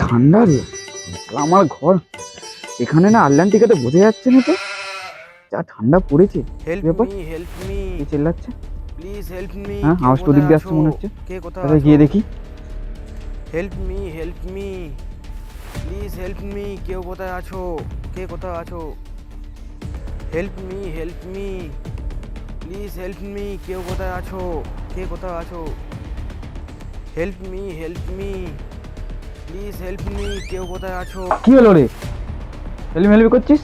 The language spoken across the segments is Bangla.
ঠান্ডা রে, আমার ঘর এখানে না আটলান্টিকাতে বোঝা যাচ্ছে না তো, যা ঠান্ডা পড়েছে। হেল্প মি কি চিল্লাচ্ছে? Please help me. হ্যাঁ, আওয়াজ তো দিক দিয়ে আসছে মনে হচ্ছে। কে কোথায় তাহলে গিয়ে দেখি। Help me please help me. কেউ কোথায় আছো? কে কোথায় আছো? Help me please help me. কেউ কোথায় আছো? কে কোথায় আছো? Help me please help me. কেউ কোথায় আছো? কি হলো রে, হেলমেলমি করছিস?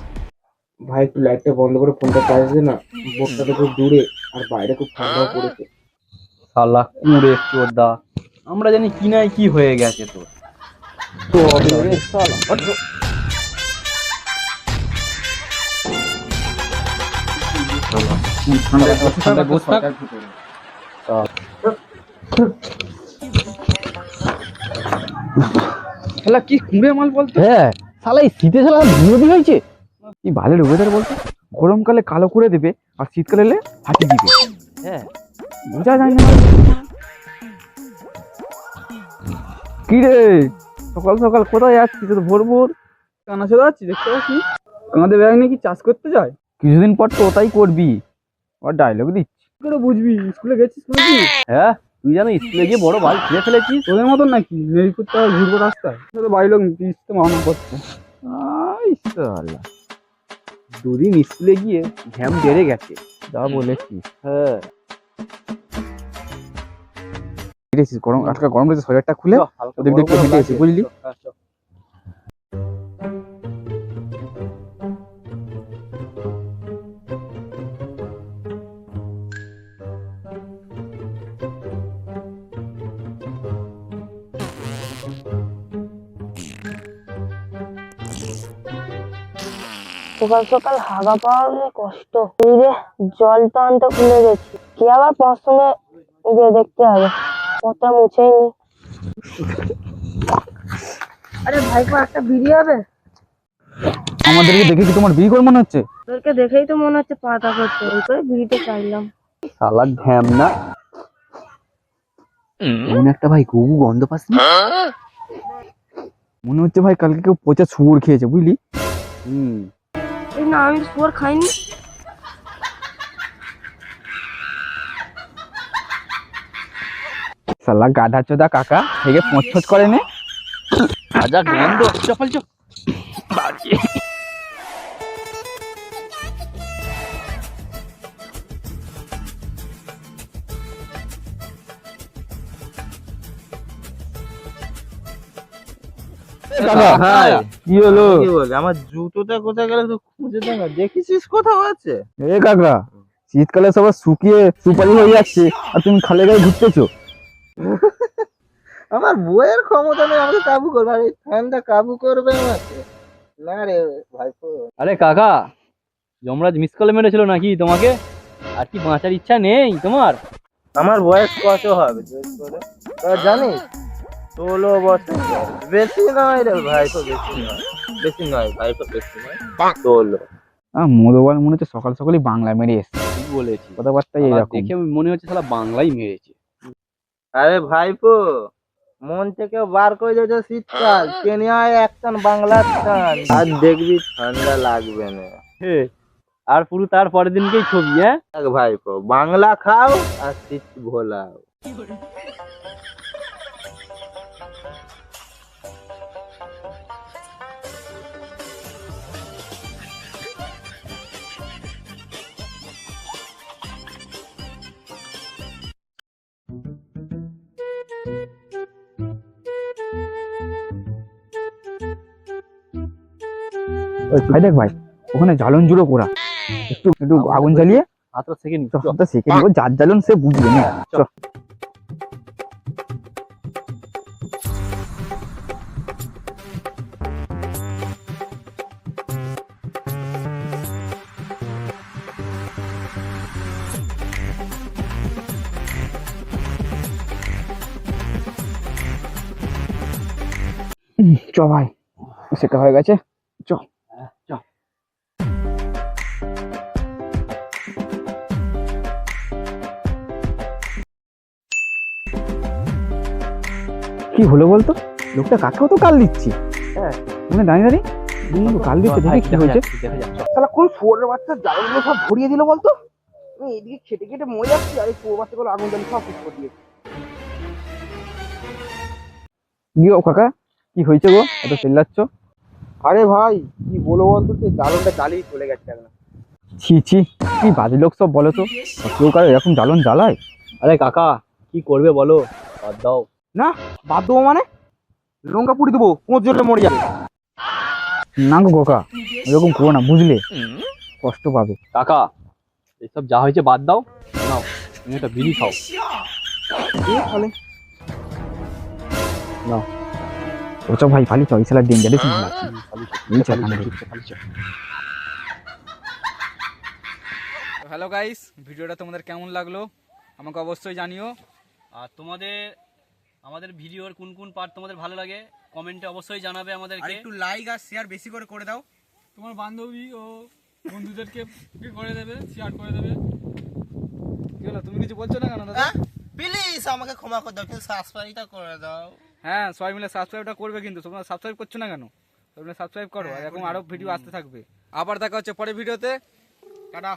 ভাই একটু লাইটটা বন্ধ করে ফোনটা চার্জ দে না। বোর্ডটা তো খুব দূরে আর বাইরে খুব ঠান্ডাও পড়েছে। শালা কুঁড়ে চোদা, আমরা জানি কি নাই কি হয়ে গেছে তোর। তো হবে রে শালা। ঠান্ডায় বসে থাক। শালা কি কুঁড়ে মাল বলতো? হ্যাঁ শালা এই শীতে শালা বিরোধী হয়েছে। কি ভালো ওয়েদার বলতো, গরমকালে কালো করে দেবে আর শীতকালে এলে ফাটিয়ে দিবে। হ্যাঁ বোঝা যায় না। কি রে, সকাল সকাল কোথায় যাচ্ছিস? তো ভোর ভোর কানা চলে যাচ্ছি, দেখতে পাচ্ছি। আমাদের ব্যাগ নিয়ে কি চাষ করতে যায়? কিছুদিন পর তো ওটাই করবি। আর ডায়লগ দিচ্ছি, কি করে বুঝবি? স্কুলে গেছিস নাকি? হ্যাঁ তুই জানো স্কুলে গিয়ে বড় বাল ছিঁড়ে ফেলেছিস। তোদের মতন নাকি নেই করতে হবে ঘুরবো রাস্তায়? তো বাড়ির লোক দিতে মানা করছে। আল্লাহ, দুদিন স্কুলে গিয়ে ঘ্যাম বেড়ে গেছে। যা বলেছিস। হ্যাঁ গরম, আজকে গরম রয়েছে, সোয়েটারটা খুলে ওদিক দিয়ে একটু হেঁটে এসি, বুঝলি? সকাল সকাল হাগা পাওয়া কষ্ট। এই রে, জলটা আনতে ভুলে গেছি। কি আবার প্রথমে গিয়ে দেখতে হবে, পথটা মুছেই নি। আরে ভাইপো, একটা বিড়ি হবে? আমাদেরকে দেখে কি তোমার বিয়ে করে মনে হচ্ছে? তোদেরকে দেখেই তো মনে হচ্ছে পাতা করতে, ওই করে বিড়িতে চাইলাম। শালা ঘ্যাম না। এমন একটা ভাই গু গন্ধ পাচ্ছি, মনে হচ্ছে ভাই কালকে কেউ পচা শুয়োর খেয়েছে, বুঝলি? এই না, আমি শুয়োর খাইনি। শালা গাধা চোদা কাকা থেকে পঁচছচ করে নে। আজা গন্ধ, চপাল চপ। কি হলো? কি বলবি, আমার জুতোটা কোথায় গেল তো খুঁজে দে না। দেখেছিস কোথাও আছে? এ কাকা, শীতকালে সবার শুকিয়ে সুপারি হয়ে যাচ্ছে আর তুমি খালে গায়ে ঘুরতেছো। আমার বইয়ের ক্ষমতা নেই আমাকে কাবু করবে, আর এই ঠান্ডা কাবু করবে আমাকে না রে ভাইপো। আরে কাকা, যমরাজ মিস কল মেরেছিল নাকি তোমাকে? আর কি বাঁচার ইচ্ছা নেই তোমার? আমার বয়স কত হবে তোরা জানিস? 16 বছর। বেশি নয় রে ভাইপো, বেশি নয় ভাইপো, বেশি নয় 16। মধুবান মনে হচ্ছে সকাল সকালই বাংলা মেরে এসছে, ঠিক বলেছি। কথাবার্তাই শালা এরকম। দেখে মনে হচ্ছে শালা বাংলাই মেরেছে। আরে ভাইপো, মন থেকে বার করে দিয়েছে শীতকাল, কেনিয়ায় একটান বাংলার টান, আর দেখবি ঠান্ডা লাগবে না। আর পুরো তার পরের দিনকেই ছবি। হ্যাঁ দেখ ভাইপো, বাংলা খাও আর শীত ভোলাও। ভাই দেখ ভাই, ওখানে জ্বালন জুড়ো করা, একটু একটু আগুন জ্বালিয়ে হাতটা সেকে নি। সবটা সেকে দিব, যার জ্বালন সে বুঝবে না। চ। চ ভাই, সেটা হয়ে গেছে, চ। কি হলো বলতো? লোকটা কাকেও তো কাল দিচ্ছে। হ্যাঁ। মানে দাঁড়িয়ে দাঁড়িয়ে কাল দিচ্ছে, দেখে কি হয়েছে। শালা কোন শুয়োরের বাচ্চা জালগুলো সব ধরিয়ে দিল বলতো? আমি এদিকে খেটে খেটে মরে যাচ্ছি আর এই শুয়োর বাচ্চাগুলো আগুন জ্বালিয়ে সব শেষ করে দিয়েছে। গিয়ে কাকা কি হয়েছে গো, এত চিল্লাচ্ছ? আরে ভাই কি বলবো বলতো, সেই জ্বালনটা জ্বালিয়ে চলে গেছে একদম। ছি ছি, কি বাজে লোক সব বলো তো। কেউ কারো এরকম জ্বালন জ্বালায়? আরে কাকা কি করবে বলো, বাদ দাও। না বাদ দেবো মানে? লঙ্কা পুড়ি দেবো, কোঁচ জ্বলে মরে যাবে। না গো কাকা, এরকম করো না বুঝলে, কষ্ট পাবে। কাকা এসব যা হয়েছে বাদ দাও, নাও তুমি একটা বিড়ি খাও। তাহলে ও চ ভাই, ফালি চ, এই শালা ডেঞ্জারাস মাল আছে। হ্যালো গাইস, ভিডিওটা তোমাদের কেমন লাগলো আমাকে অবশ্যই জানিও। আর আমাদের ভিডিওর কোন কোন পার্ট তোমাদের ভালো লাগে কমেন্টে অবশ্যই জানাবে আর আমাদেরকে। একটু লাইক আর শেয়ার বেশি করে দাও, তোমার বান্ধবী ও বন্ধুদেরকে করে দেবে, শেয়ার করে দেবে। কি হলো, তুমি কিছু বলছো না কেন দাদা? প্লিজ আমাকে ক্ষমা করে দাও, কিন্তু সাবস্ক্রাইবটা করে দাও। হ্যাঁ সবাই মিলে সাবস্ক্রাইবটা করবে, কিন্তু তোমরা সাবস্ক্রাইব করছো না কেন? তোমরা সাবস্ক্রাইব করো, এরকম আরো ভিডিও আসতে থাকবে। আবার দেখা হচ্ছে পরের ভিডিওতে। টাটা।